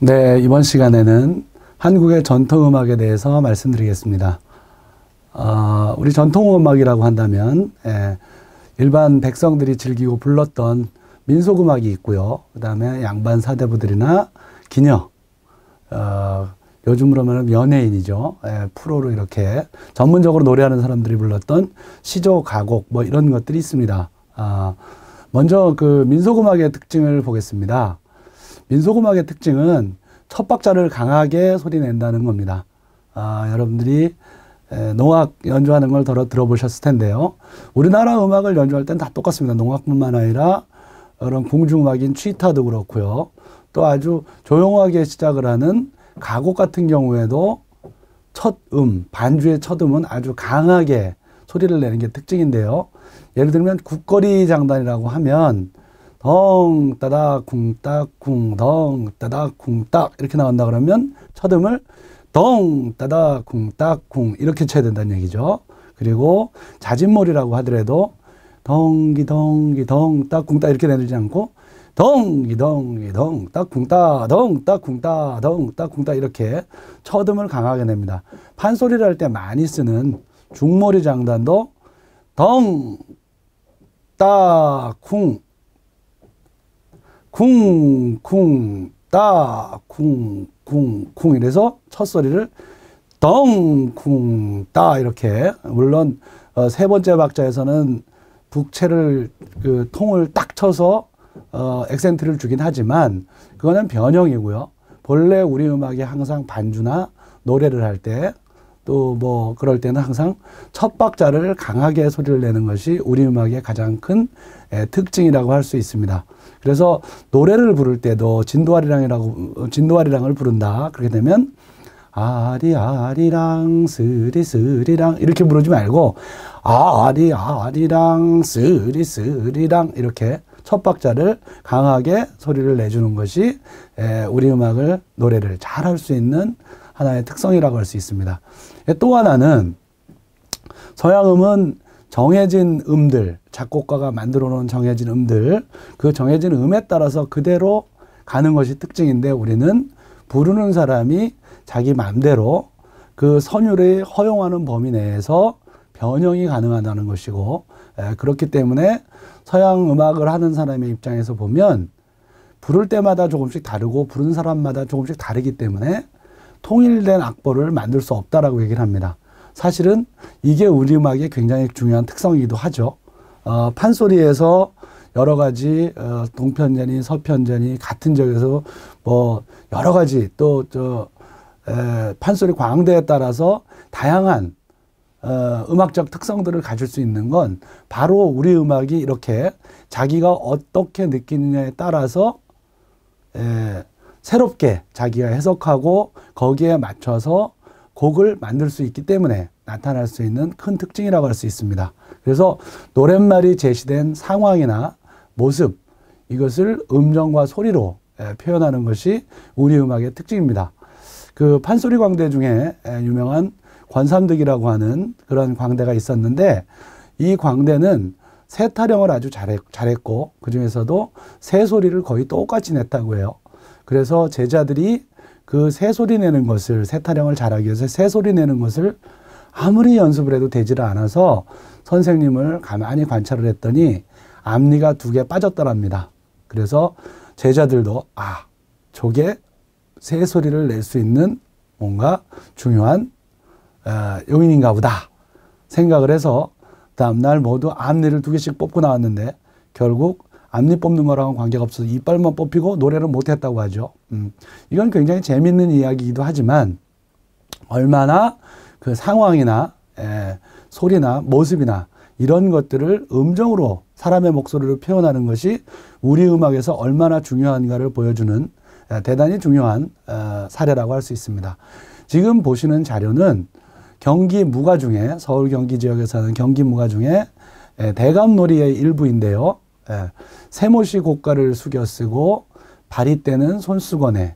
네, 이번 시간에는 한국의 전통음악에 대해서 말씀드리겠습니다. 우리 전통음악이라고 한다면 일반 백성들이 즐기고 불렀던 민속음악이 있고요. 그 다음에 양반 사대부들이나 기녀, 요즘으로 말하면 연예인이죠. 프로로 이렇게 전문적으로 노래하는 사람들이 불렀던 시조, 가곡 뭐 이런 것들이 있습니다. 먼저 그 민속음악의 특징을 보겠습니다. 민속음악의 특징은 첫 박자를 강하게 소리낸다는 겁니다. 여러분들이 농악 연주하는 걸 들어보셨을 텐데요. 우리나라 음악을 연주할 땐 다 똑같습니다. 농악뿐만 아니라 그런 궁중음악인 취타도 그렇고요. 또 아주 조용하게 시작을 하는 가곡 같은 경우에도 첫 반주의 첫 음은 아주 강하게 소리를 내는 게 특징인데요. 예를 들면 국거리 장단이라고 하면 덩 따닥 쿵딱 쿵덩 따닥 쿵딱 이렇게 나온다 그러면 첫 음을 덩 따닥 쿵딱 쿵 이렇게 쳐야 된다는 얘기죠. 그리고 자진몰이라고 하더라도 덩기 덩기 덩 딱 쿵딱 이렇게 내리지 않고 덩기 덩기 덩 딱 쿵따 덩 딱 쿵따 덩 딱 쿵따 이렇게 첫 음을 강하게 냅니다. 판소리를 할 때 많이 쓰는 중몰이 장단도 덩 따 쿵 쿵, 쿵, 따, 쿵, 쿵, 쿵 이래서 첫 소리를 덩, 쿵, 따 이렇게 물론 세 번째 박자에서는 북체를 그 통을 딱 쳐서 액센트를 주긴 하지만 그거는 변형이고요. 본래 우리 음악이 항상 반주나 노래를 할 때 또 뭐 그럴 때는 항상 첫 박자를 강하게 소리를 내는 것이 우리 음악의 가장 큰 특징이라고 할 수 있습니다. 그래서 노래를 부를 때도 진도아리랑을 부른다. 그렇게 되면 아리아리랑 스리스리랑 이렇게 부르지 말고 아리아리랑 스리스리랑 이렇게 첫 박자를 강하게 소리를 내주는 것이 우리 음악을 노래를 잘 할 수 있는 하나의 특성이라고 할 수 있습니다. 또 하나는 서양음은 정해진 음들, 작곡가가 만들어 놓은 정해진 음들, 그 정해진 음에 따라서 그대로 가는 것이 특징인데 우리는 부르는 사람이 자기 마음대로 그 선율이 허용하는 범위 내에서 변형이 가능하다는 것이고 그렇기 때문에 서양 음악을 하는 사람의 입장에서 보면 부를 때마다 조금씩 다르고 부르는 사람마다 조금씩 다르기 때문에 통일된 악보를 만들 수 없다라고 얘기를 합니다. 사실은 이게 우리 음악의 굉장히 중요한 특성이기도 하죠. 판소리에서 여러 가지 동편전이 서편전이 같은 적에서 뭐 여러 가지 또 판소리 광대에 따라서 다양한 음악적 특성들을 가질 수 있는 건 바로 우리 음악이 이렇게 자기가 어떻게 느끼느냐에 따라서 새롭게 자기가 해석하고 거기에 맞춰서 곡을 만들 수 있기 때문에 나타날 수 있는 큰 특징이라고 할 수 있습니다. 그래서 노랫말이 제시된 상황이나 모습 이것을 음정과 소리로 표현하는 것이 우리 음악의 특징입니다. 그 판소리 광대 중에 유명한 권삼득이라고 하는 그런 광대가 있었는데 이 광대는 세 타령을 아주 잘했고 그 중에서도 새 소리를 거의 똑같이 냈다고 해요. 그래서 제자들이 그 새 소리 내는 것을 새 타령을 잘하기 위해서 새 소리 내는 것을 아무리 연습을 해도 되지를 않아서 선생님을 가만히 관찰을 했더니 앞니가 2개 빠졌더랍니다. 그래서 제자들도 저게 새 소리를 낼 수 있는 뭔가 중요한 요인인가 보다 생각을 해서 다음날 모두 앞니를 2개씩 뽑고 나왔는데 결국 앞니 뽑는 거랑은 관계가 없어서 이빨만 뽑히고 노래를 못했다고 하죠. 이건 굉장히 재밌는 이야기이기도 하지만 얼마나 그 상황이나 소리나 모습이나 이런 것들을 음정으로 사람의 목소리로 표현하는 것이 우리 음악에서 얼마나 중요한가를 보여주는 대단히 중요한 사례라고 할 수 있습니다. 지금 보시는 자료는 경기 무가 중에 서울 경기 지역에서 하는 경기 무가 중에 대감놀이의 일부인데요. 세모시 고가를 숙여 쓰고 바리떼는 손수건에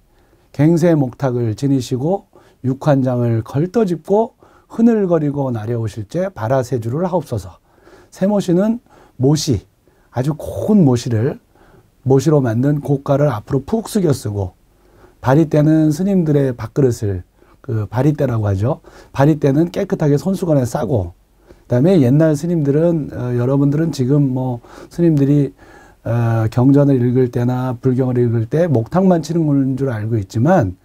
갱세 목탁을 지니시고 육환장을 걸떠짚고 흐늘거리고 나려오실 때 바라세주를 하옵소서. 세모시는 모시, 아주 고운 모시로 만든 고가를 앞으로 푹 숙여 쓰고 발이 때는 스님들의 밥그릇을 그 바리떼라고 하죠. 바리떼는 깨끗하게 손수건에 싸고, 그다음에 옛날 스님들은 여러분들은 지금 뭐 스님들이 경전을 읽을 때나 불경을 읽을 때 목탁만 치는 줄 알고 있지만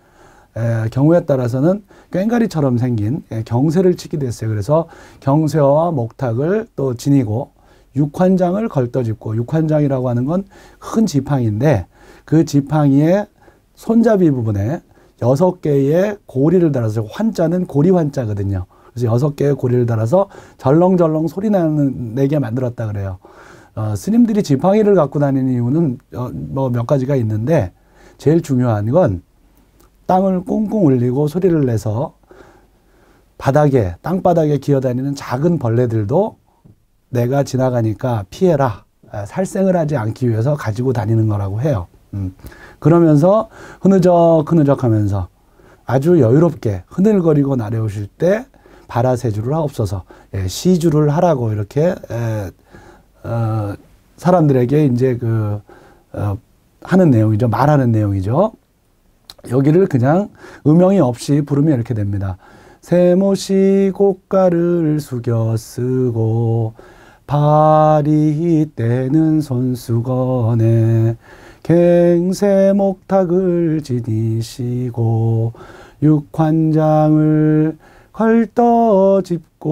경우에 따라서는 꽹과리처럼 생긴 경세를 치기도 했어요. 그래서 경세와 목탁을 또 지니고 육환장을 걸떠짚고, 육환장이라고 하는 건 큰 지팡이인데 그 지팡이의 손잡이 부분에 6개의 고리를 달아서, 환자는 고리 환자거든요. 그래서 6개의 고리를 달아서 절렁절렁 소리 내게 만들었다 그래요. 스님들이 지팡이를 갖고 다니는 이유는 뭐 몇 가지가 있는데, 제일 중요한 건 땅을 꽁꽁 울리고 소리를 내서 바닥에, 땅바닥에 기어다니는 작은 벌레들도 내가 지나가니까 피해라, 살생을 하지 않기 위해서 가지고 다니는 거라고 해요. 그러면서 흐느적 하면서 아주 여유롭게 흐늘거리고 나려오실 때 바라세주를 하옵소서, 시주를 하라고 이렇게 사람들에게 이제 하는 내용이죠. 말하는 내용이죠. 여기를 그냥 음영이 없이 부르면 이렇게 됩니다. 세모시 고가를 숙여 쓰고 발이 떼는 손수건에 갱세목탁을 지니시고 육환장을 걸떠짚고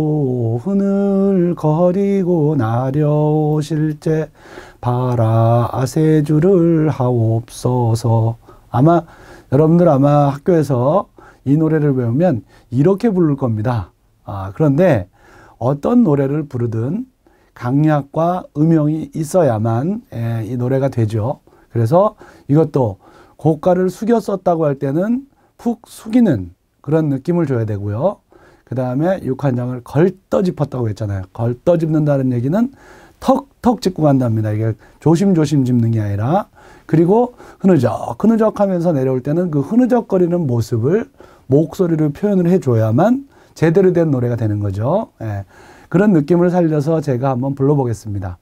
흐늘거리고 나려오실제 바라세주를 하옵소서. 여러분들 아마 학교에서 이 노래를 배우면 이렇게 부를 겁니다. 그런데 어떤 노래를 부르든 강약과 음영이 있어야만 이 노래가 되죠. 그래서 이것도 고가를 숙여 썼다고 할 때는 푹 숙이는 그런 느낌을 줘야 되고요. 그 다음에 육환장을 걸떠짚었다고 했잖아요. 걸떠짚는다는 얘기는 턱 짚고 간답니다. 이게 조심조심 짚는 게 아니라. 그리고 흐느적 하면서 내려올 때는 그 흐느적거리는 모습을 목소리로 표현을 해줘야만 제대로 된 노래가 되는 거죠. 그런 느낌을 살려서 제가 한번 불러보겠습니다.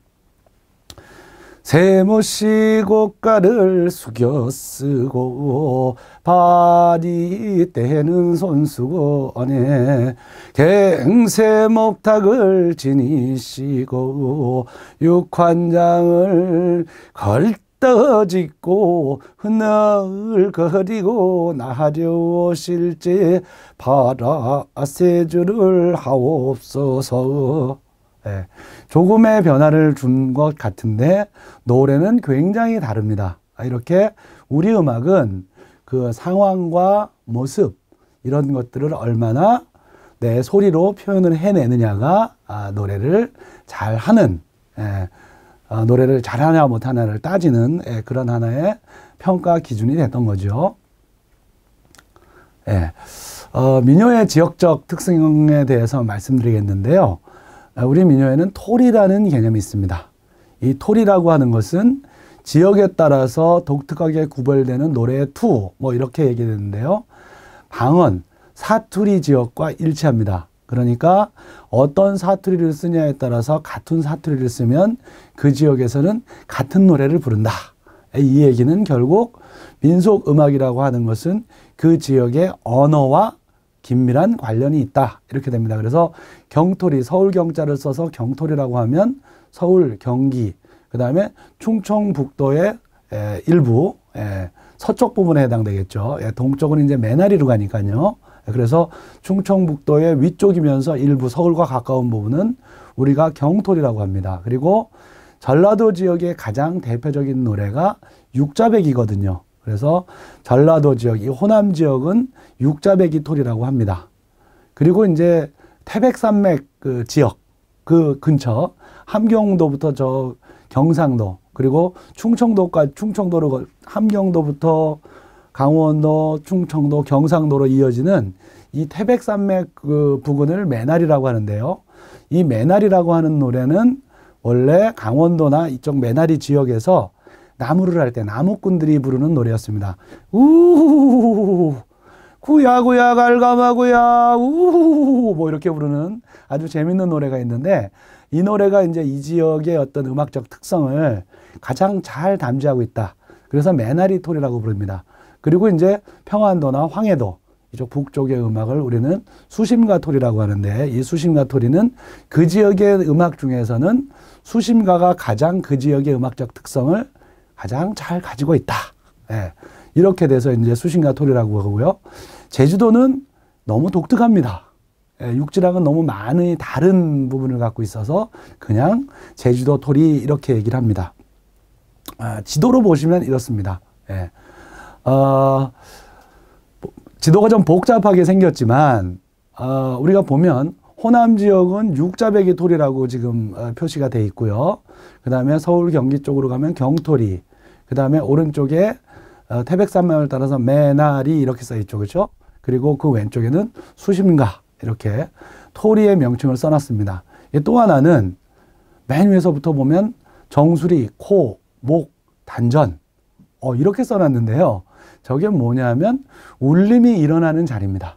세모시 고가를 숙여 쓰고 발이 떼는 손수건에 갱세목탁을 지니시고 육환장을 걸떠짓고 흐늘거리고 나려오실지 바라세주를 하옵소서. 조금의 변화를 준 것 같은데 노래는 굉장히 다릅니다. 이렇게 우리 음악은 그 상황과 모습 이런 것들을 얼마나 내 소리로 표현을 해내느냐가 노래를 잘하는, 노래를 잘하냐 못하냐를 따지는 그런 하나의 평가 기준이 됐던 거죠. 민요의 지역적 특성에 대해서 말씀드리겠는데요. 우리 민요에는 톨이라는 개념이 있습니다. 이 톨이라고 하는 것은 지역에 따라서 독특하게 구별되는 노래의 투, 뭐 이렇게 얘기되는데요. 방언, 사투리 지역과 일치합니다. 그러니까 어떤 사투리를 쓰냐에 따라서 같은 사투리를 쓰면 그 지역에서는 같은 노래를 부른다. 이 얘기는 결국 민속 음악이라고 하는 것은 그 지역의 언어와 긴밀한 관련이 있다. 이렇게 됩니다. 그래서 경토리, 서울 경자를 써서 경토리라고 하면 서울, 경기, 그 다음에 충청북도의 일부 서쪽 부분에 해당되겠죠. 동쪽은 이제 매나리로 가니까요. 그래서 충청북도의 위쪽이면서 일부 서울과 가까운 부분은 우리가 경토리라고 합니다. 그리고 전라도 지역의 가장 대표적인 노래가 육자배기거든요. 그래서 전라도 지역, 이 호남 지역은 육자배기 톨이라고 합니다. 그리고 이제 태백산맥 그 지역, 그 근처, 함경도부터 저 경상도, 그리고 충청도로 함경도부터 강원도, 충청도, 경상도로 이어지는 이 태백산맥 그 부근을 매나리라고 하는데요. 이 매나리라고 하는 노래는 원래 강원도나 이쪽 매나리 지역에서 나무를 할 때 나무꾼들이 부르는 노래였습니다. 우후후후 구야구야 갈가마구야 우후후후 뭐 이렇게 부르는 아주 재밌는 노래가 있는데, 이 노래가 이제 이 지역의 어떤 음악적 특성을 가장 잘 담지하고 있다. 그래서 매나리 톨이라고 부릅니다. 그리고 이제 평안도나 황해도 이쪽 북쪽의 음악을 우리는 수심가토리라고 하는데, 이 수심가토리는 그 지역의 음악 중에서는 수심가가 가장 그 지역의 음악적 특성을 가장 잘 가지고 있다. 예. 이렇게 돼서 이제 수심가토리라고 하고요. 제주도는 너무 독특합니다. 예, 육지랑은 너무 많이 다른 부분을 갖고 있어서 그냥 제주도 토리 이렇게 얘기를 합니다. 지도로 보시면 이렇습니다. 예. 지도가 좀 복잡하게 생겼지만 우리가 보면 호남 지역은 육자배기 토리라고 지금 표시가 돼 있고요. 그 다음에 서울 경기 쪽으로 가면 경토리, 그 다음에 오른쪽에 태백산맥을 따라서 매나리 이렇게 써 있죠. 그렇죠? 그리고 그 왼쪽에는 수심가 이렇게 토리의 명칭을 써놨습니다. 또 하나는 맨 위에서부터 보면 정수리, 코, 목, 단전 이렇게 써놨는데요. 저게 뭐냐면 울림이 일어나는 자리입니다.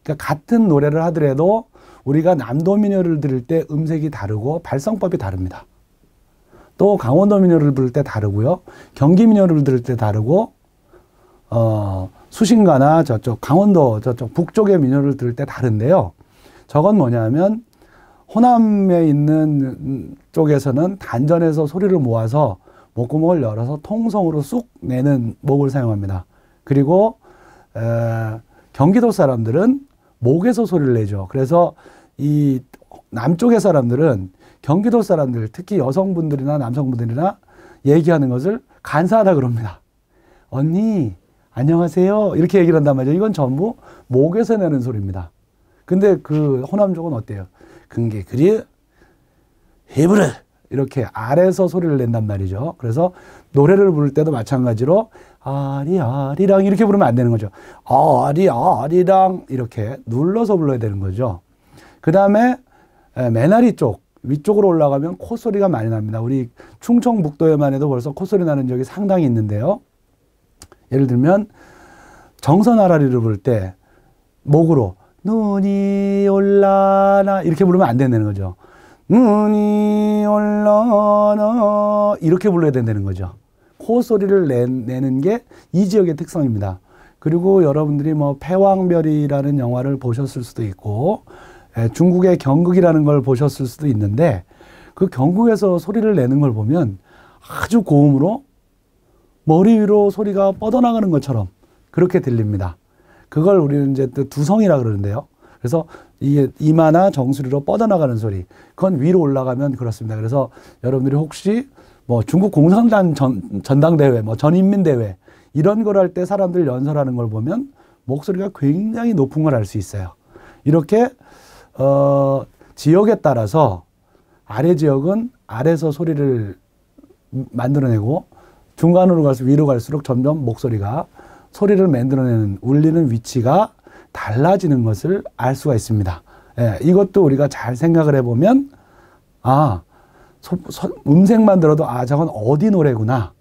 그러니까 같은 노래를 하더라도 우리가 남도 민요를 들을 때 음색이 다르고 발성법이 다릅니다. 또 강원도 민요를 부를 때 다르고요. 경기 민요를 들을 때 다르고 수신가나 저쪽 강원도 저쪽 북쪽의 민요를 들을 때 다른데요. 저건 뭐냐면 호남에 있는 쪽에서는 단전에서 소리를 모아서 목구멍을 열어서 통성으로 쑥 내는 목을 사용합니다. 그리고 경기도 사람들은 목에서 소리를 내죠. 그래서 이 남쪽의 사람들은 경기도 사람들, 특히 여성분들이나 남성분들이나 얘기하는 것을 간사하다 그럽니다. 언니 안녕하세요 이렇게 얘기를 한단 말이죠. 이건 전부 목에서 내는 소리입니다. 근데 그 호남 쪽은 어때요? 근게 그리 해부르 이렇게 아래서 소리를 낸단 말이죠. 그래서 노래를 부를 때도 마찬가지로 아리아리랑 이렇게 부르면 안 되는 거죠. 아리아리랑 이렇게 눌러서 불러야 되는 거죠. 그 다음에 매나리 쪽 위쪽으로 올라가면 콧소리가 많이 납니다. 우리 충청북도에만 해도 벌써 콧소리 나는 적이 상당히 있는데요. 예를 들면 정선아라리를 부를 때 목으로 눈이 올라나 이렇게 부르면 안 된다는 거죠. 눈이 올라나 이렇게 불러야 된다는 거죠. 코 소리를 내는 게 이 지역의 특성입니다. 그리고 여러분들이 뭐 패왕별이라는 영화를 보셨을 수도 있고 중국의 경극이라는 걸 보셨을 수도 있는데 그 경극에서 소리를 내는 걸 보면 아주 고음으로 머리 위로 소리가 뻗어나가는 것처럼 그렇게 들립니다. 그걸 우리는 이제 또 두성이라 그러는데요. 그래서 이게 이마나 정수리로 뻗어나가는 소리, 그건 위로 올라가면 그렇습니다. 그래서 여러분들이 혹시 뭐 중국 공산당 전당대회, 뭐 전인민대회 이런 걸 할 때 사람들 연설하는 걸 보면 목소리가 굉장히 높은 걸 알 수 있어요. 이렇게 지역에 따라서 아래 지역은 아래서 소리를 만들어내고 중간으로 갈수록 위로 갈수록 점점 목소리가 소리를 만들어내는 울리는 위치가 달라지는 것을 알 수가 있습니다. 예, 이것도 우리가 잘 생각을 해보면 음색만 들어도 저건 어디 노래구나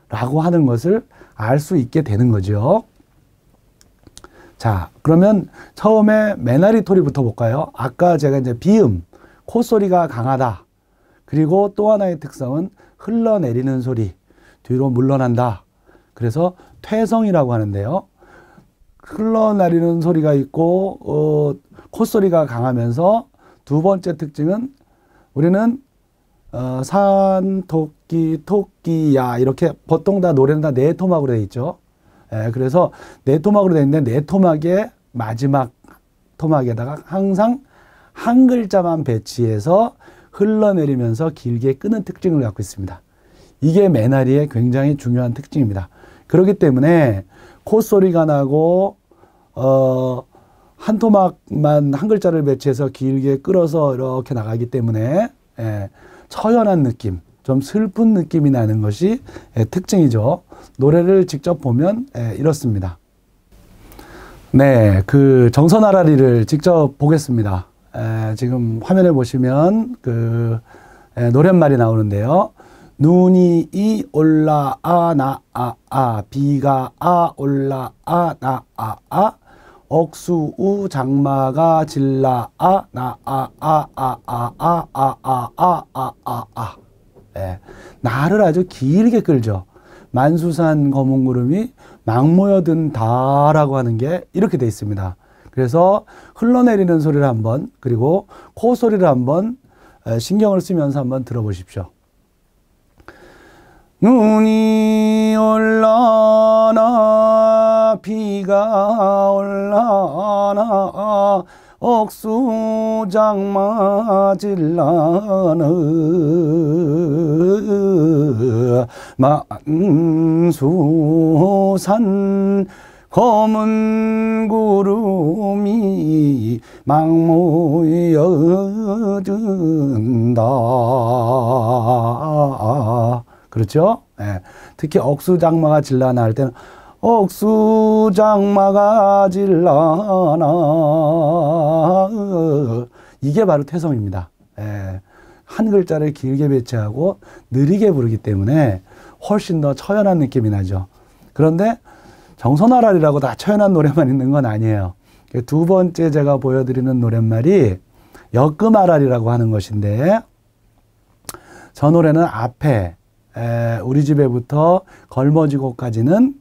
라고 하는 것을 알 수 있게 되는 거죠. 자, 그러면 처음에 매나리 토리부터 볼까요? 아까 제가 이제 비음, 콧소리가 강하다. 그리고 또 하나의 특성은 흘러내리는 소리, 뒤로 물러난다. 그래서 퇴성이라고 하는데요. 흘러내리는 소리가 있고 콧소리가 강하면서 두 번째 특징은 우리는 산, 토끼, 토끼야 이렇게 보통 다 노래는 다 네 토막으로 되어 있죠. 그래서 네 토막으로 되어 있는데 네 토막의 마지막 토막에다가 항상 한 글자만 배치해서 흘러내리면서 길게 끄는 특징을 갖고 있습니다. 이게 매나리의 굉장히 중요한 특징입니다. 그렇기 때문에 콧소리가 나고 한 토막만 한 글자를 배치해서 길게 끌어서 이렇게 나가기 때문에 처연한 느낌, 좀 슬픈 느낌이 나는 것이 특징이죠. 노래를 직접 보면 이렇습니다. 네, 그 정선아라리를 직접 보겠습니다. 지금 화면에 보시면 그 노랫말이 나오는데요. 눈이 이 올라 비가 올라 억수 우 장마가 질라 나를 아주 길게 끌죠. 만수산 검은 구름이 막 모여든다라고 하는 게 이렇게 돼 있습니다. 그래서 흘러내리는 소리를 한번, 그리고 코 소리를 한번 신경을 쓰면서 한번 들어보십시오. 눈이 올라나 비가 올라나 억수장마 질라나 만수산 검은 구름이 막 모여든다. 그렇죠? 예. 특히 억수장마가 질라나 할 때는 억수장마가 질라나, 이게 바로 태성입니다. 예. 한 글자를 길게 배치하고 느리게 부르기 때문에 훨씬 더 처연한 느낌이 나죠. 그런데 정선아랄이라고 다 처연한 노래만 있는 건 아니에요. 두 번째 제가 보여드리는 노랫말이 역금아랄이라고 하는 것인데, 저 노래는 앞에 우리 집에부터 걸머지고까지는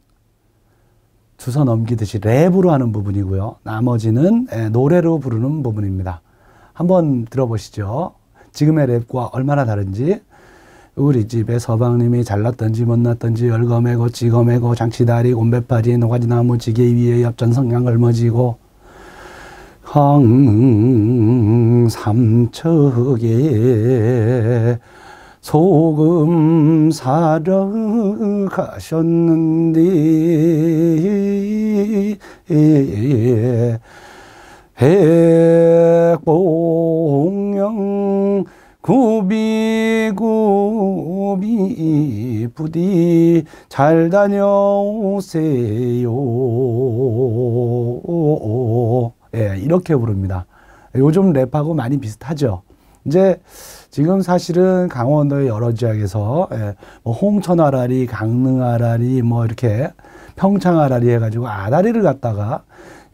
주워 넘기듯이 랩으로 하는 부분이고요. 나머지는 노래로 부르는 부분입니다. 한번 들어보시죠. 지금의 랩과 얼마나 다른지. 우리 집에 서방님이 잘났던지 못났던지 열거매고 찌거매고 장치다리 곰배파리 노가지나무 지게 위에 엽전 성냥 걸머지고 황삼척에 소금 사러 가셨는데 백봉령 구비구비 부디 잘 다녀오세요. 예, 이렇게 부릅니다. 요즘 랩하고 많이 비슷하죠. 이제 지금 사실은 강원도의 여러 지역에서 뭐 홍천아라리, 강릉아라리, 뭐 이렇게 평창아라리 해가지고 아라리를 갖다가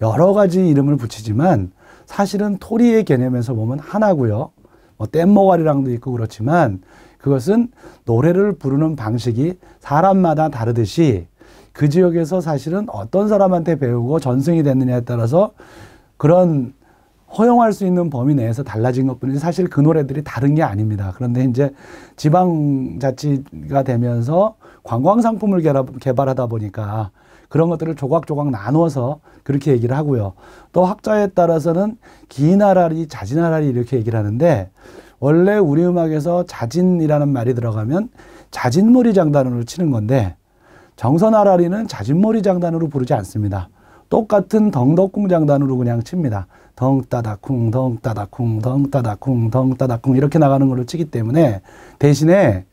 여러 가지 이름을 붙이지만 사실은 토리의 개념에서 보면 하나고요. 뭐 뗏모가리랑도 있고 그렇지만 그것은 노래를 부르는 방식이 사람마다 다르듯이 그 지역에서 사실은 어떤 사람한테 배우고 전승이 됐느냐에 따라서 그런 허용할 수 있는 범위 내에서 달라진 것뿐이지 사실 그 노래들이 다른 게 아닙니다. 그런데 이제 지방자치가 되면서 관광상품을 개발하다 보니까 그런 것들을 조각조각 나누어서 그렇게 얘기를 하고요. 또 학자에 따라서는 기나라리, 자진아라리 이렇게 얘기를 하는데 원래 우리 음악에서 자진이라는 말이 들어가면 자진몰이 장단으로 치는 건데 정선아라리는 자진몰이 장단으로 부르지 않습니다. 똑같은 덩덕궁 장단으로 그냥 칩니다. 덩따다쿵 덩따다쿵 덩따다쿵 덩따다쿵 이렇게 나가는 걸로 치기 때문에 대신에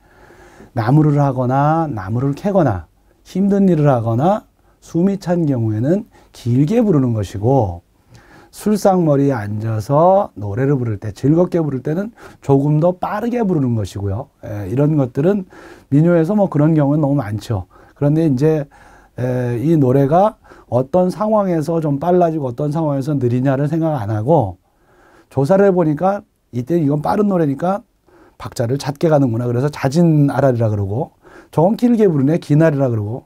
나무를 하거나 나무를 캐거나 힘든 일을 하거나 숨이 찬 경우에는 길게 부르는 것이고 술상머리에 앉아서 노래를 부를 때 즐겁게 부를 때는 조금 더 빠르게 부르는 것이고요. 이런 것들은 민요에서 뭐 그런 경우는 너무 많죠. 그런데 이제 이 노래가 어떤 상황에서 좀 빨라지고 어떤 상황에서 느리냐를 생각 안 하고 조사를 해보니까 이때 이건 빠른 노래니까 박자를 잦게 가는구나. 그래서 자진아라리라 그러고 조금 길게 부르네 기나리라 그러고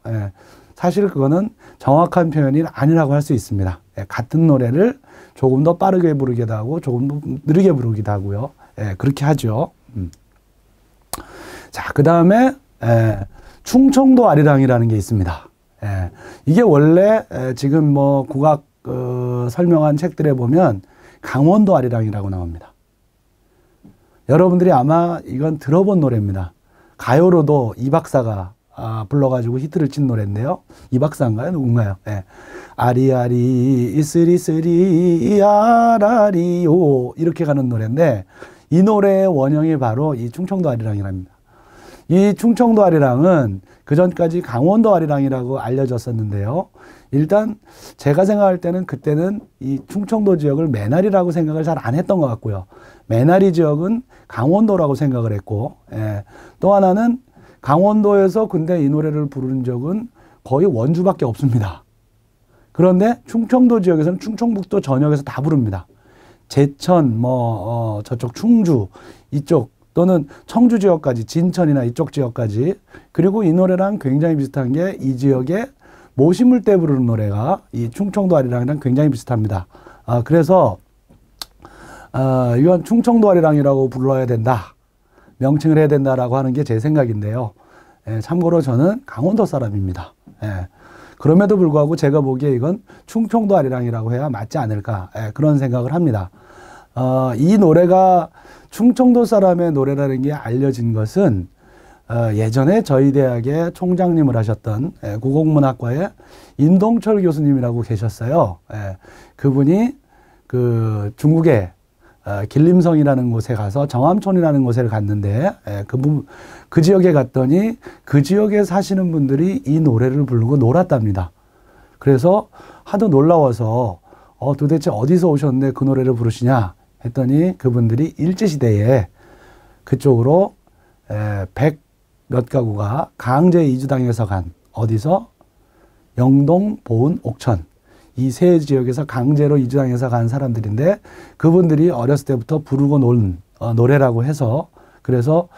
사실 그거는 정확한 표현이 아니라고 할 수 있습니다. 같은 노래를 조금 더 빠르게 부르기도 하고 조금 더 느리게 부르기도 하고요. 그렇게 하죠. 자, 그 다음에 충청도 아리랑이라는 게 있습니다. 이게 원래 지금 뭐 국악 설명한 책들에 보면 강원도 아리랑이라고 나옵니다. 여러분들이 아마 이건 들어본 노래입니다. 가요로도 이 박사가 불러가지고 히트를 친 노래인데요. 이 박사인가요? 누군가요? 아리아리 이스리스리 아라리요 이렇게 가는 노래인데 이 노래의 원형이 바로 이 충청도 아리랑이랍니다. 이 충청도 아리랑은 그 전까지 강원도 아리랑이라고 알려졌었는데요. 일단 제가 생각할 때는 그때는 이 충청도 지역을 매나리라고 생각을 잘 안 했던 것 같고요. 매나리 지역은 강원도라고 생각을 했고 또 하나는 강원도에서 근데 이 노래를 부르는 적은 거의 원주밖에 없습니다. 그런데 충청도 지역에서는 충청북도 전역에서 다 부릅니다. 제천, 저쪽 충주 이쪽 또는 청주 지역까지, 진천이나 이쪽 지역까지. 그리고 이 노래랑 굉장히 비슷한 게 이 지역의 모심을 때 부르는 노래가 이 충청도 아리랑이랑 굉장히 비슷합니다. 그래서 이건 충청도 아리랑이라고 불러야 된다, 명칭을 해야 된다라고 하는 게 제 생각인데요. 참고로 저는 강원도 사람입니다. 그럼에도 불구하고 제가 보기에 이건 충청도 아리랑이라고 해야 맞지 않을까, 그런 생각을 합니다. 이 노래가 충청도 사람의 노래라는 게 알려진 것은 예전에 저희 대학의 총장님을 하셨던 국어국문학과의 임동철 교수님이라고 계셨어요. 그분이 그 중국의 길림성이라는 곳에 가서 정암촌이라는 곳에 갔는데 그 지역에 갔더니 그 지역에 사시는 분들이 이 노래를 부르고 놀았답니다. 그래서 하도 놀라워서 도대체 어디서 오셨는데 그 노래를 부르시냐 했더니 그분들이 일제시대에 그쪽으로 100몇 가구가 강제 이주당해서 간, 어디서? 영동, 보은, 옥천, 이 세 지역에서 강제로 이주당해서 간 사람들인데 그분들이 어렸을 때부터 부르고 논 노래라고 해서, 그래서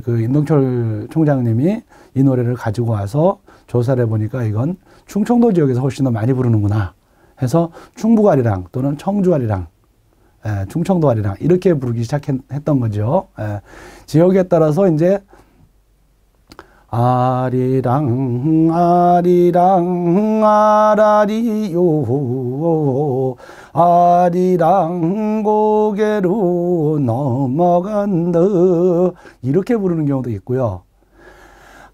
그 임동철 총장님이 이 노래를 가지고 와서 조사를 해보니까 이건 충청도 지역에서 훨씬 더 많이 부르는구나 해서 충북아리랑 또는 청주아리랑, 충청도 아리랑 이렇게 부르기 시작했던 거죠. 지역에 따라서 이제 아리랑 아리랑 아라리요 아리랑 고개로 넘어간다 이렇게 부르는 경우도 있고요.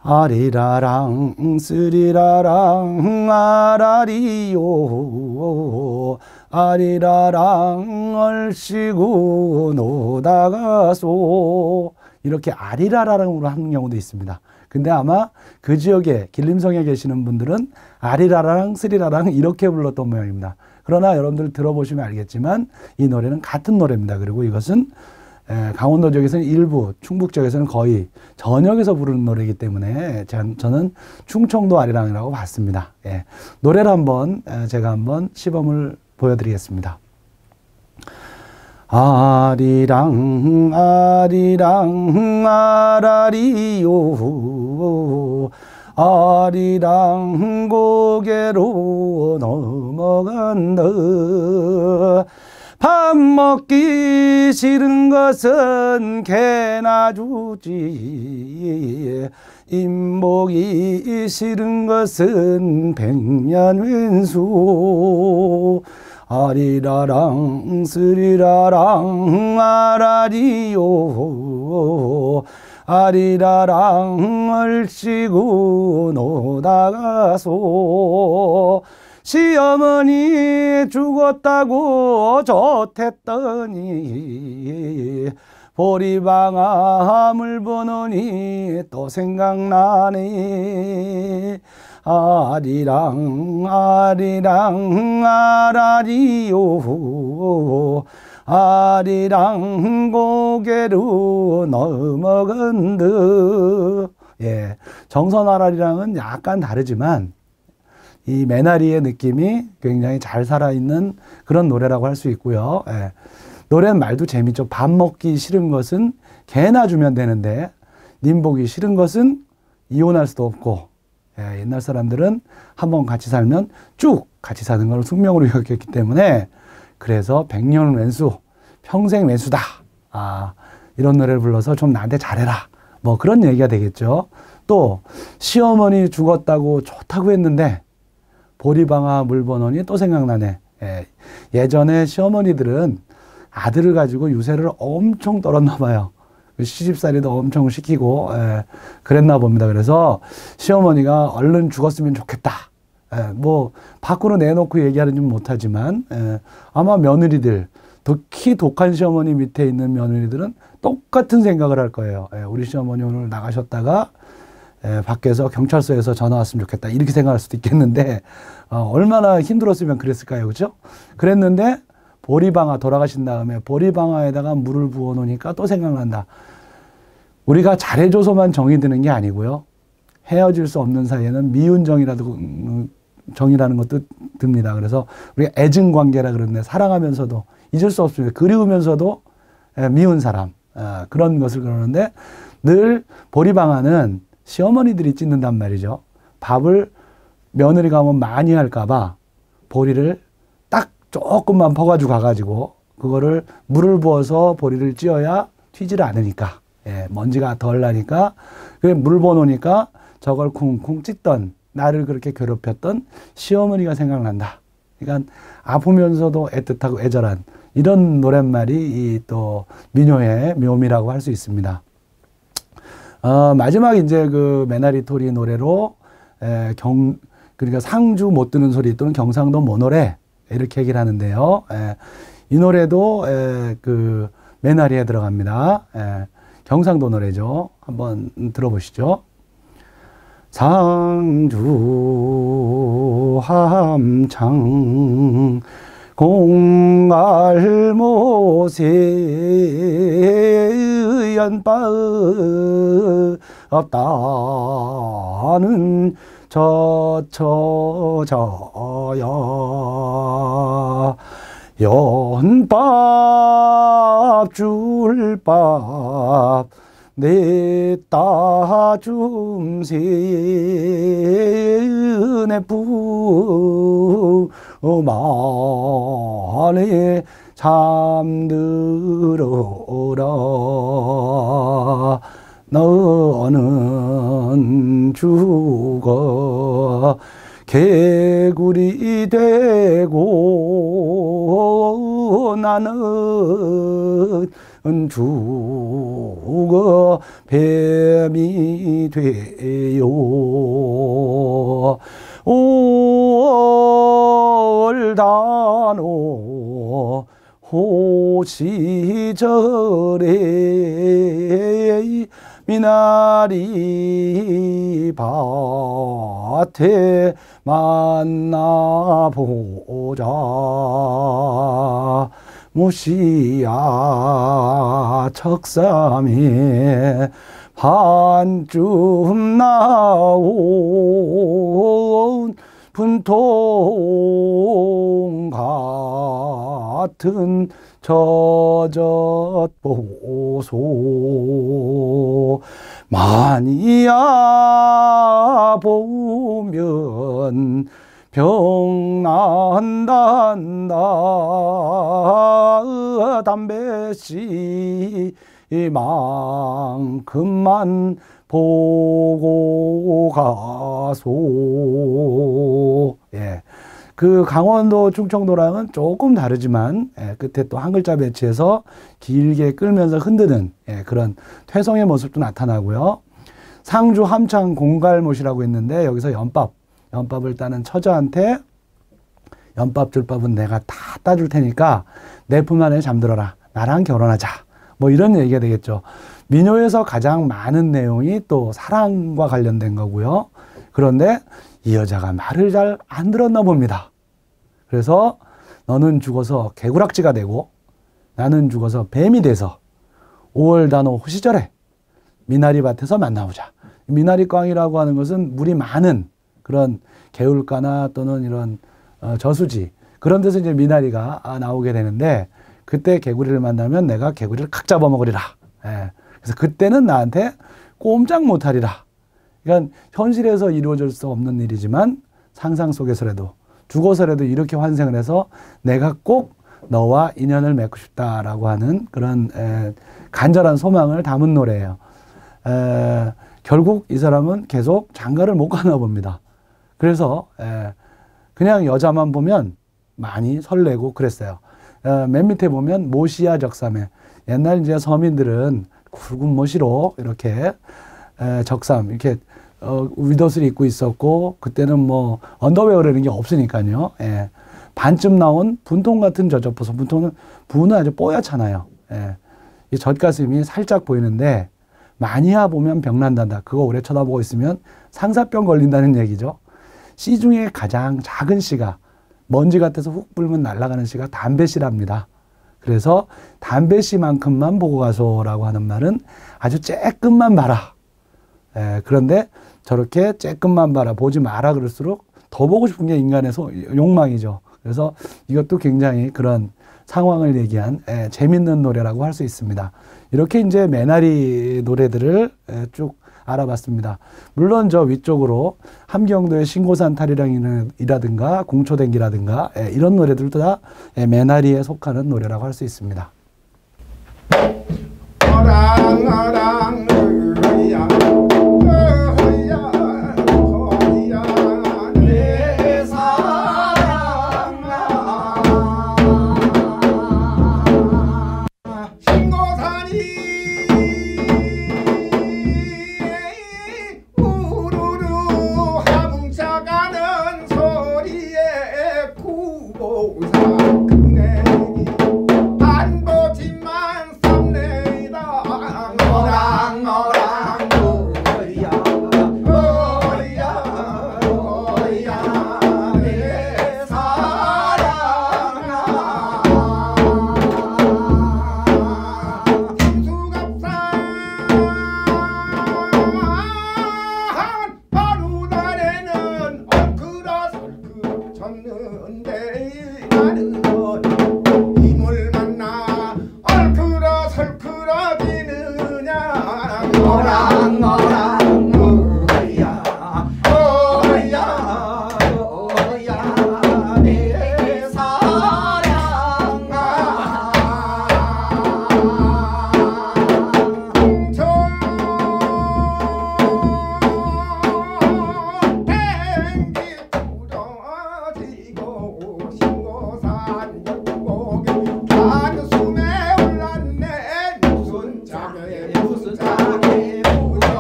아리라랑 스리라랑 아라리요 아리라랑 얼씨구 노다가소 이렇게 아리라랑으로 하는 경우도 있습니다. 근데 아마 그 지역에 길림성에 계시는 분들은 아리라랑 스리라랑 이렇게 불렀던 모양입니다. 그러나 여러분들 들어보시면 알겠지만 이 노래는 같은 노래입니다. 그리고 이것은 강원도 지역에서는 일부, 충북 지역에서는 거의 전역에서 부르는 노래이기 때문에 저는 충청도 아리랑이라고 봤습니다. 노래를 한번 제가 한번 시범을 보여드리겠습니다. 아리랑 아리랑 아라리요 아리랑 고개로 넘어간다 밥 먹기 싫은 것은 개나 주지 입먹기 싫은 것은 백년왼수 아리라랑 스리라랑 아라리요 아리라랑 얼씨구 노다가소 시어머니 죽었다고 좋댔더니 보리방아 물 보느니 또 생각나네 아리랑 아리랑 아라리요 아리랑 고개로 넘어간다. 정선 아라리랑은 약간 다르지만 이 메나리의 느낌이 굉장히 잘 살아있는 그런 노래라고 할 수 있고요. 노래는 말도 재밌죠. 밥 먹기 싫은 것은 개나 주면 되는데 님 보기 싫은 것은 이혼할 수도 없고 옛날 사람들은 한번 같이 살면 쭉 같이 사는 걸 숙명으로 여겼기 때문에 그래서 백년왼수, 평생 왼수다. 이런 노래를 불러서 좀 나한테 잘해라. 뭐 그런 얘기가 되겠죠. 또 시어머니 죽었다고 좋다고 했는데 보리방아 물 보느니 또 생각나네. 예전에 시어머니들은 아들을 가지고 유세를 엄청 떨었나 봐요. 시집살이도 엄청 시키고 그랬나 봅니다. 그래서 시어머니가 얼른 죽었으면 좋겠다. 뭐 밖으로 내놓고 얘기하는지 못하지만 아마 며느리들, 특히 독한 시어머니 밑에 있는 며느리들은 똑같은 생각을 할 거예요. 우리 시어머니 오늘 나가셨다가 밖에서 경찰서에서 전화 왔으면 좋겠다. 이렇게 생각할 수도 있겠는데 얼마나 힘들었으면 그랬을까요. 그렇죠? 그랬는데 보리방아 돌아가신 다음에 보리방아에다가 물을 부어 놓으니까 또 생각난다. 우리가 잘해줘서만 정이 드는 게 아니고요. 헤어질 수 없는 사이에는 미운 정이라는 것도 듭니다. 그래서 우리가 애증관계라 그러는데 사랑하면서도 잊을 수 없습니다. 그리우면서도 미운 사람, 그런 것을 그러는데 늘 보리방아는 시어머니들이 찢는단 말이죠. 밥을 며느리가 오면 많이 할까봐 보리를 딱 조금만 퍼가지고 가가지고 그거를 물을 부어서 보리를 찧어야 튀지를 않으니까, 예, 먼지가 덜 나니까, 그래 물 부어놓으니까 저걸 쿵쿵 찢던 나를 그렇게 괴롭혔던 시어머니가 생각난다. 그러니까 아프면서도 애틋하고 애절한 이런 노랫말이 이 또 민요의 묘미라고 할 수 있습니다. 마지막 이제 그 메나리토리 노래로 그러니까 상주 못 듣는 소리 또는 경상도 모노래 이렇게 얘기를 하는데요. 이 노래도 그 메나리에 들어갑니다. 경상도 노래죠. 한번 들어보시죠. 상주 함창 공갈못에 연바 없다는 저처자야 연밥 줄밥 내따 줌세 내 부만에 잠들어라 너는 죽어 개구리 되고 나는 죽어 뱀이 되요 올다노 호시절에 미나리 밭에 만나보자 무시야 척삼에 반쯤 나온 분통 같은 저젖보소 많이야 보면 병 난단다 담배씨만큼만 보고 가소. 예. 그 강원도 충청도랑은 조금 다르지만, 예, 끝에 또 한 글자 배치해서 길게 끌면서 흔드는, 예, 그런 퇴성의 모습도 나타나고요. 상주 함창 공갈못이라고 했는데 여기서 연밥을 따는 처자한테 연밥 줄밥은 내가 다 따줄 테니까 내 품 안에 잠들어라. 나랑 결혼하자. 뭐 이런 얘기가 되겠죠. 민요에서 가장 많은 내용이 또 사랑과 관련된 거고요. 그런데 이 여자가 말을 잘 안 들었나 봅니다. 그래서 너는 죽어서 개구락지가 되고 나는 죽어서 뱀이 돼서 5월 단오 호시절에 미나리밭에서 만나보자. 미나리광이라고 하는 것은 물이 많은 그런 개울가나 또는 이런 저수지 그런 데서 이제 미나리가 나오게 되는데 그때 개구리를 만나면 내가 개구리를 칵 잡아먹으리라. 예. 그래서 그때는 나한테 꼼짝 못하리라. 그러니까 현실에서 이루어질 수 없는 일이지만 상상 속에서라도 죽어서라도 이렇게 환생을 해서 내가 꼭 너와 인연을 맺고 싶다라고 하는 그런 간절한 소망을 담은 노래예요. 결국 이 사람은 계속 장가를 못 가나 봅니다. 그래서 그냥 여자만 보면 많이 설레고 그랬어요. 맨 밑에 보면 모시야 적삼에 옛날 이제 서민들은 굵은 모시로 이렇게 적삼 이렇게 윗옷을 입고 있었고 그때는 뭐 언더웨어라는 게 없으니까요. 예. 반쯤 나온 분통 같은 저젖보소. 분은 아주 뽀얗잖아요. 예. 이 젖가슴이 살짝 보이는데 많이야 보면 병난단다. 그거 오래 쳐다보고 있으면 상사병 걸린다는 얘기죠. 씨 중에 가장 작은 씨가 먼지 같아서 훅 불면 날아가는 씨가 담배씨랍니다. 그래서 담배씨만큼만 보고 가소라고 하는 말은 아주 쬐끔만 봐라. 그런데 저렇게 쬐끔만 봐라 보지 마라 그럴수록 더 보고 싶은 게 인간의 욕망이죠. 그래서 이것도 굉장히 그런 상황을 얘기한 재밌는 노래라고 할 수 있습니다. 이렇게 이제 매나리 노래들을 쭉 알아봤습니다. 물론 저 위쪽으로 함경도의 신고산 탈이랑이라든가 공초댕기라든가 이런 노래들도 다 매나리에 속하는 노래라고 할 수 있습니다. 어랑 어야 내 사랑아 신고산이 우르르 하뭉쳐가는 소리에 구보산 그네 안 보지만 썸네이다 어랑 어야 내 사랑아 김수갑산 바루단에는 엉클어 설클 쳤는데 나는 이물 만나 얼크러 설크러지느냐 어랑 어야 내 사랑아 저 땡기 부러지고 신고산 옆곡에 단숨에 올랐네 무슨 짝에 무려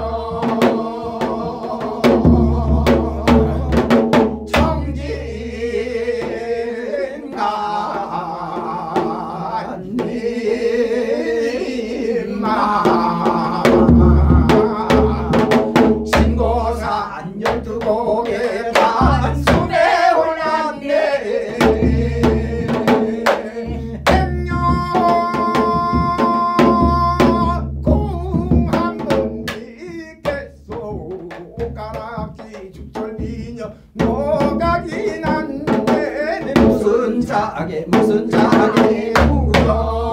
청진간님마 신고산 12곡에 단숨에 올랐네 백년 공한번 믿겠소 옷가락지 죽절미녀 노각이 났네 무슨 짝에 무려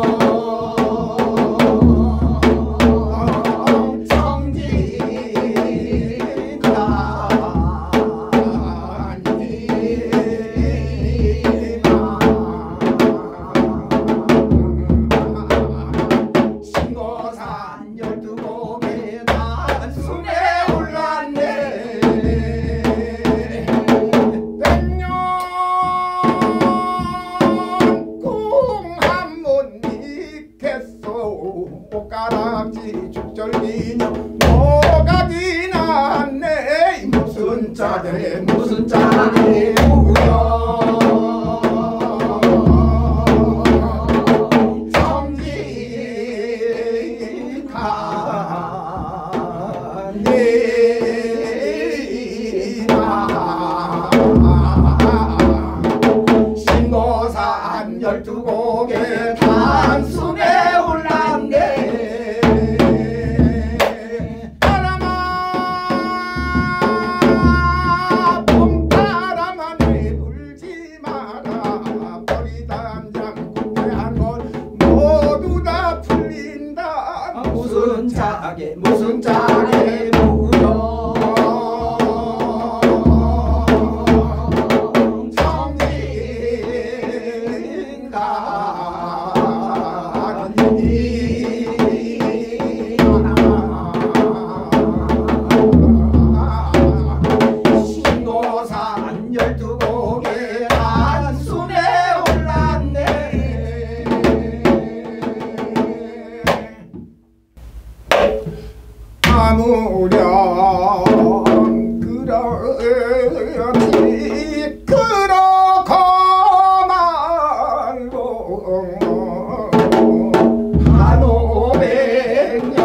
신고산 12곡에 단숨에 올랐네 백년 공한번 믿겠소 옷가락지 죽절미녀 노각이 났네 무슨 짝에 무려 신고산 12곡에 단숨에 올랐네 바람아 봄바람아 내 불지 마라 버리단장 구태한 건 모두 다 풀린다 무슨 짝에 무려 신고산 12곡에 단숨에 올랐네 아무렴 그렇지 그렇고 말고 한 500년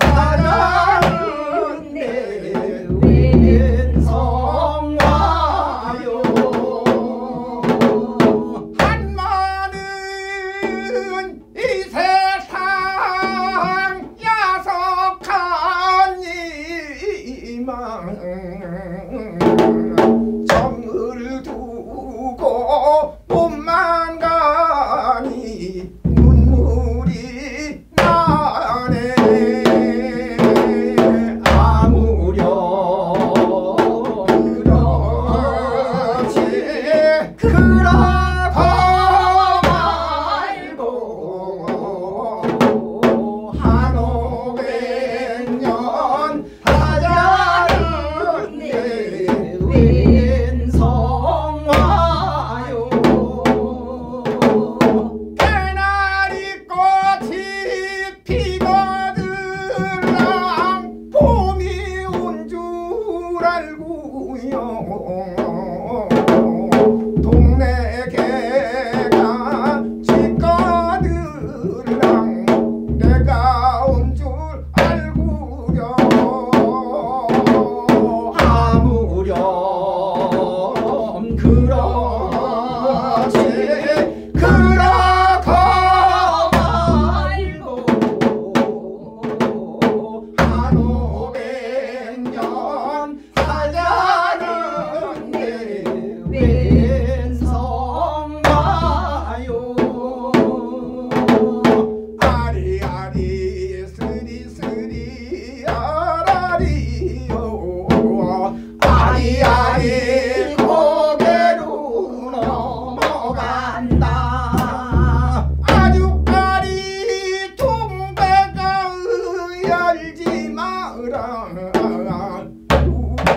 하라는 내 왼성화요 한마는 이 세상 야속한 이만 정을 두고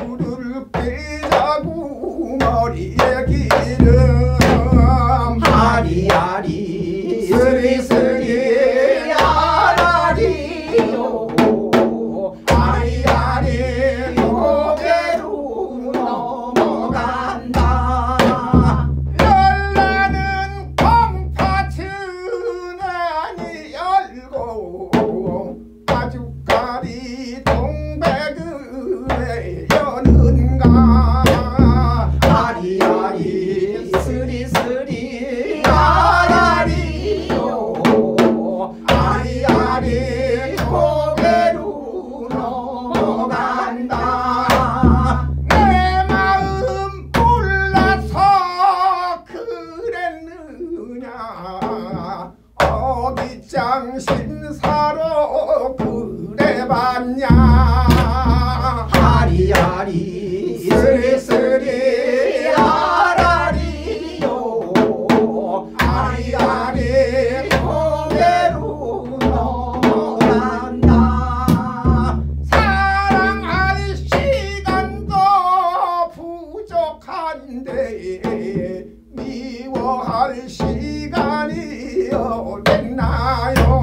물을 빼자고 머리에 기름 아리아리 스리스리 아라리요 아리아리 고개로 넘어간다 열나는 공파춘하니 열고 아주까리 동백을 여는가 아리아리 스리스리 아라리요 아리아리 고개로 넘어간다 내 마음 몰라서 그랬느냐 어깃장 신사로 그래봤냐 아리아리 스리스리 아라리요 아리아리 고개로 넘어간다 사랑할 시간도 부족한데 미워할 시간이 어딨나요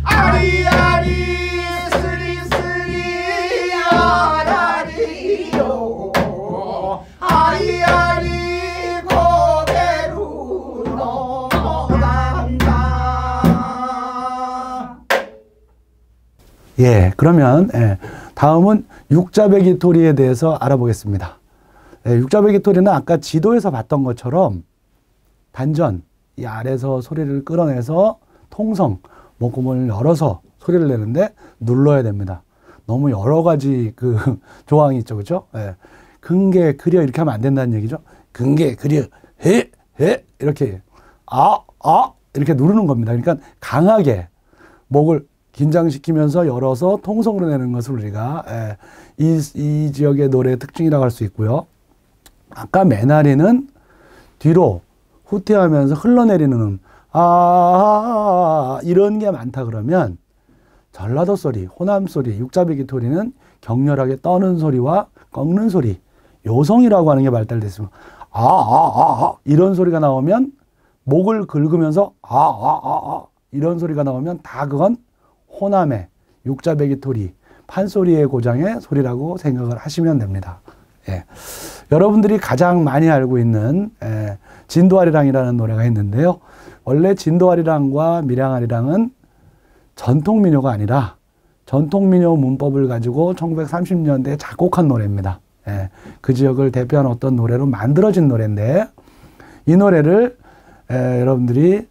아리아리 스리스리 아라리요 아리아리 고개로 넘어간다 예, 그러면 다음은 육자배기토리에 대해서 알아보겠습니다. 육자배기토리는 아까 지도에서 봤던 것처럼 단전, 이 아래서 소리를 끌어내서 통성, 목구멍을 열어서 소리를 내는데 눌러야 됩니다. 너무 여러 가지 그 조항이 있죠, 그렇죠? 예. 근개, 그려 이렇게 하면 안 된다는 얘기죠. 근개, 그려, 해 이렇게 이렇게 누르는 겁니다. 그러니까 강하게 목을 긴장시키면서 열어서 통성으로 내는 것을 우리가 이 지역의 노래의 특징이라고 할 수 있고요. 아까 메나리는 뒤로 후퇴하면서 흘러내리는 이런 게 많다 그러면 전라도 소리, 호남 소리, 육자배기토리는 격렬하게 떠는 소리와 꺾는 소리, 요성이라고 하는 게 발달됐습니다. 이런 소리가 나오면 목을 긁으면서 이런 소리가 나오면 다 그건 호남의 육자배기토리, 판소리의 고장의 소리라고 생각을 하시면 됩니다. 예. 여러분들이 가장 많이 알고 있는 진도아리랑이라는 노래가 있는데요. 원래 진도아리랑과 밀양아리랑은 전통민요가 아니라 전통민요 문법을 가지고 1930년대에 작곡한 노래입니다. 예. 그 지역을 대표하는 어떤 노래로 만들어진 노래인데 이 노래를 여러분들이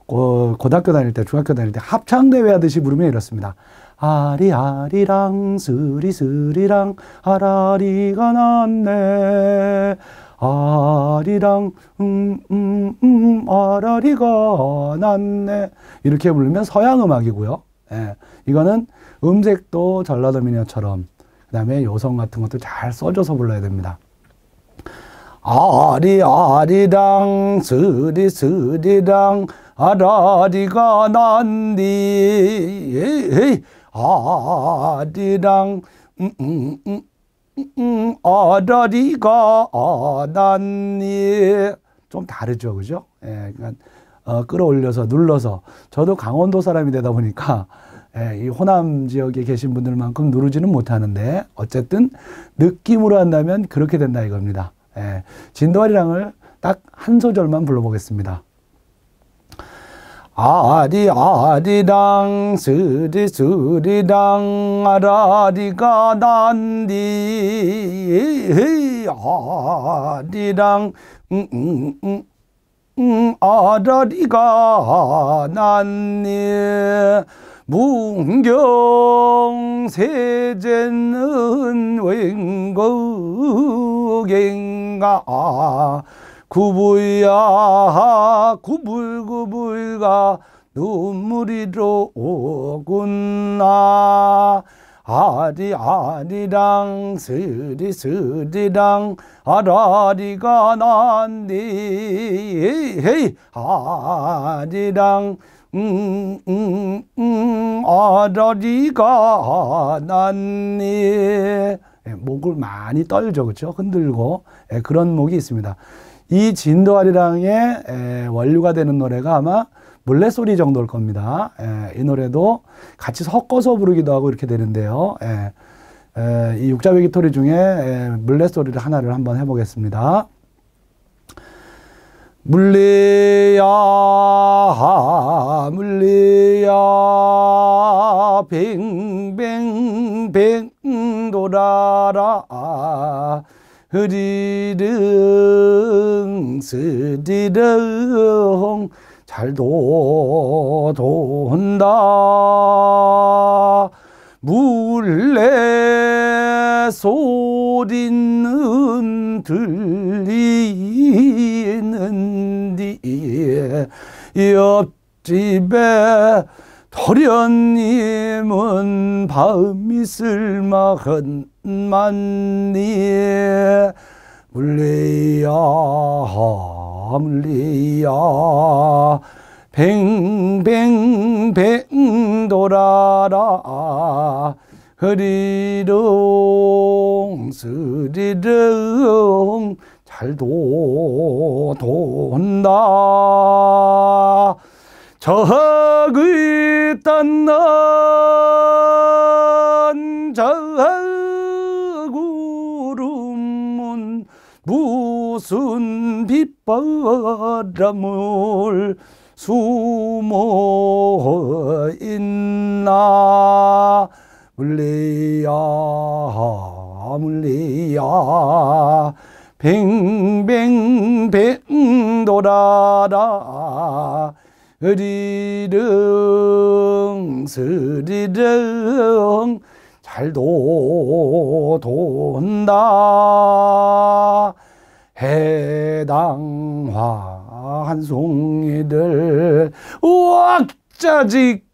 고등학교 다닐 때, 중학교 다닐 때 합창대회 하듯이 부르면 이렇습니다. 아리아리랑 스리스리랑 아라리가 났네 아리랑 아라리가 났네 이렇게 부르면 서양음악이고요. 예, 이거는 음색도 전라도 민요처럼 그 다음에 요성 같은 것도 잘 써줘서 불러야 됩니다. 아리아리랑 스리스리랑 아라리가 난디 아리랑 아라리가 난니 좀 다르죠, 그죠? 예, 그러니까 끌어올려서 눌러서 저도 강원도 사람이 되다 보니까 이 호남 지역에 계신 분들만큼 누르지는 못하는데 어쨌든 느낌으로 한다면 그렇게 된다 이겁니다. 예, 진도아리랑을 딱 한 소절만 불러보겠습니다. 아리아리랑 스리스리랑 아라리가 난디 아리랑 아라리가 난니 문경세제는 웬거겐가 구부야 구불구불가 눈물이 들어오구나 아리아리랑 스리스리랑 아라리가 난디 아리랑 아라리가 났니. 목을 많이 떨죠. 그렇죠? 흔들고 그런 목이 있습니다. 이 진도아리랑의 원류가 되는 노래가 아마 물레소리 정도일 겁니다. 이 노래도 같이 섞어서 부르기도 하고 이렇게 되는데요. 이 육자배기토리 중에 물레소리를 하나를 한번 해보겠습니다. 물레야 물레야 뱅뱅뱅 돌아라 흐리릉 스리릉 잘도 돈다 물레 소리는 들리는디 옆집에 도련님은 밤이 쓸만하니 물레야 물레야 뱅뱅뱅 돌아라 흐리릉 스리릉 잘도 돈다 저기 딴난 저구름은 무슨 빗바람을 숨어 있나 물레야 물레야 뱅뱅뱅 돌아라 흐리릉 스리릉 잘도 돈다 해당화 한 송이를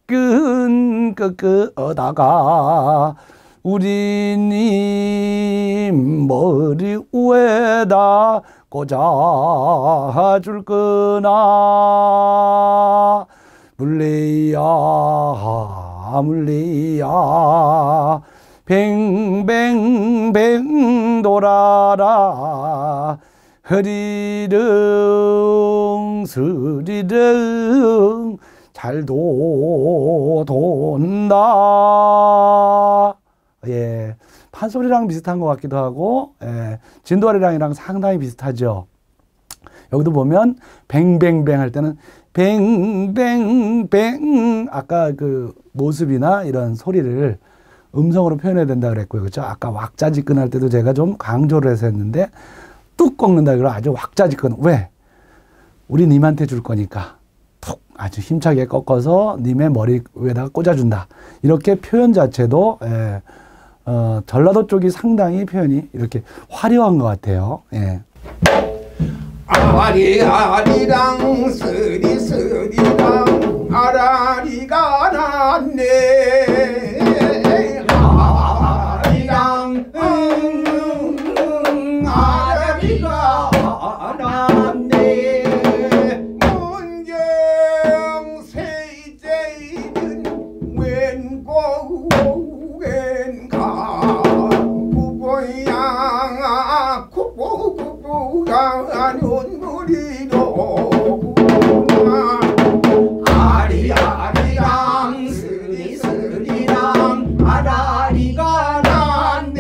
왁자지끈 끄끄다가 우리님 머리 위에다 꽂아줄 거나 물레야 물레야 뱅뱅뱅 돌아라 흐리릉 스리릉 잘도 돈다. 예, 판소리랑 비슷한 것 같기도 하고 진도아리랑이랑 상당히 비슷하죠. 여기도 보면 뱅뱅뱅 할 때는 뱅뱅뱅 아까 그 모습이나 이런 소리를 음성으로 표현해야 된다 그랬고요. 그렇죠? 아까 왁자지끈 할 때도 제가 좀 강조를 해서 했는데 뚝 꺾는다 그러 아주 왁자지끈. 왜? 우리 님한테 줄 거니까 푹 아주 힘차게 꺾어서 님의 머리 위에다가 꽂아준다. 이렇게 표현 자체도 전라도 쪽이 상당히 표현이 이렇게 화려한 것 같아요. 예. 아리아리랑 스리스리랑 아라리가 났네 아리랑 아라리가 났네 문경 세제는 웬고 웬가 구보야 구보구보가 눈물이로구나 아리아리랑 스리스리랑 아라리가 났네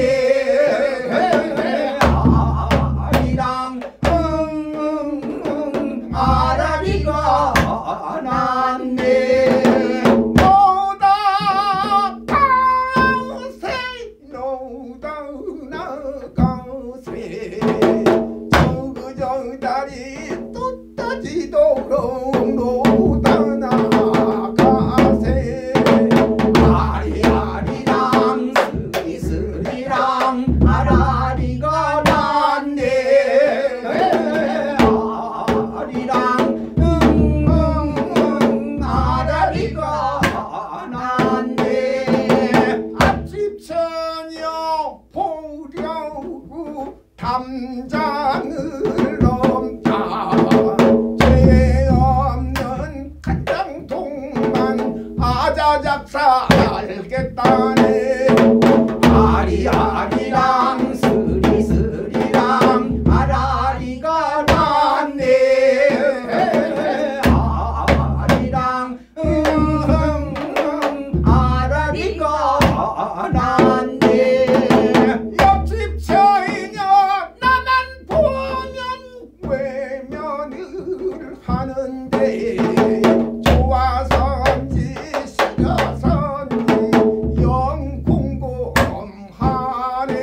아리랑 아라리가 났네 노다 가세 노다 나가세 저그저다리 또 따지도록 노다 나가세 아리아리랑 스리스리랑 아라리가 났네 아리랑 아라리가 났네 아침 저녁 보려고 담장을 넘다 죄 없는 간장동 아리아리랑 스리스리랑 아라리가 났네. 아리랑 아라리가 났네. 옆집 처이녀 나만 보면 외면을 하는데 좋아서인지 싫어서인지 영 궁금하네.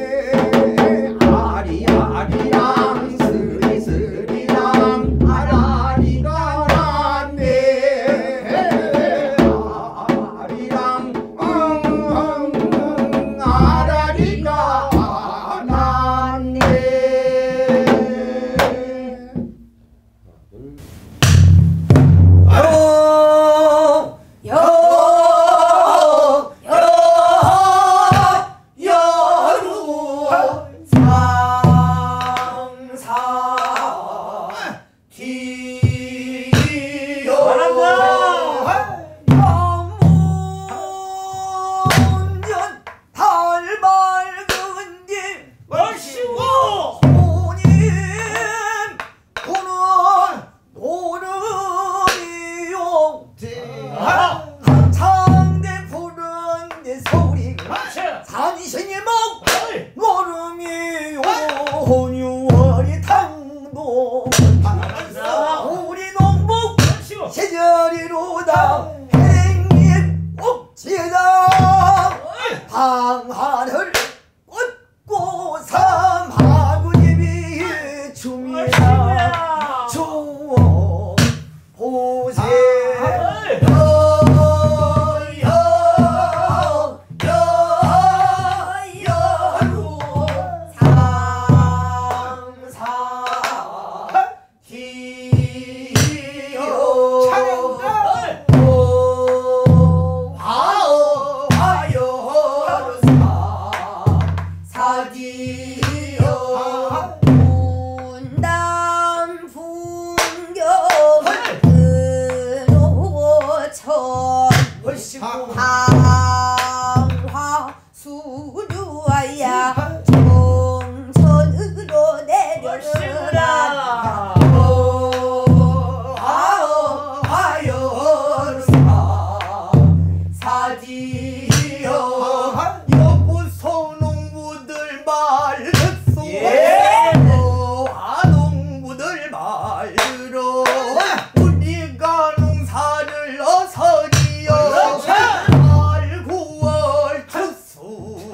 아리아리랑 스리스리랑 아라리가 났네. 아리랑 아라리가 났네. 방하늘 꽂고 삼하구님이 춤이야 주어 보세 여여여여루 삼사 기요 분담 풍경 근호천 방화 수류야 정천으로 내려라 사디요 여보 소농부들 말 듣소 아농부들 말 들어 우리가 농사를 어서지요 8, 9월 추수요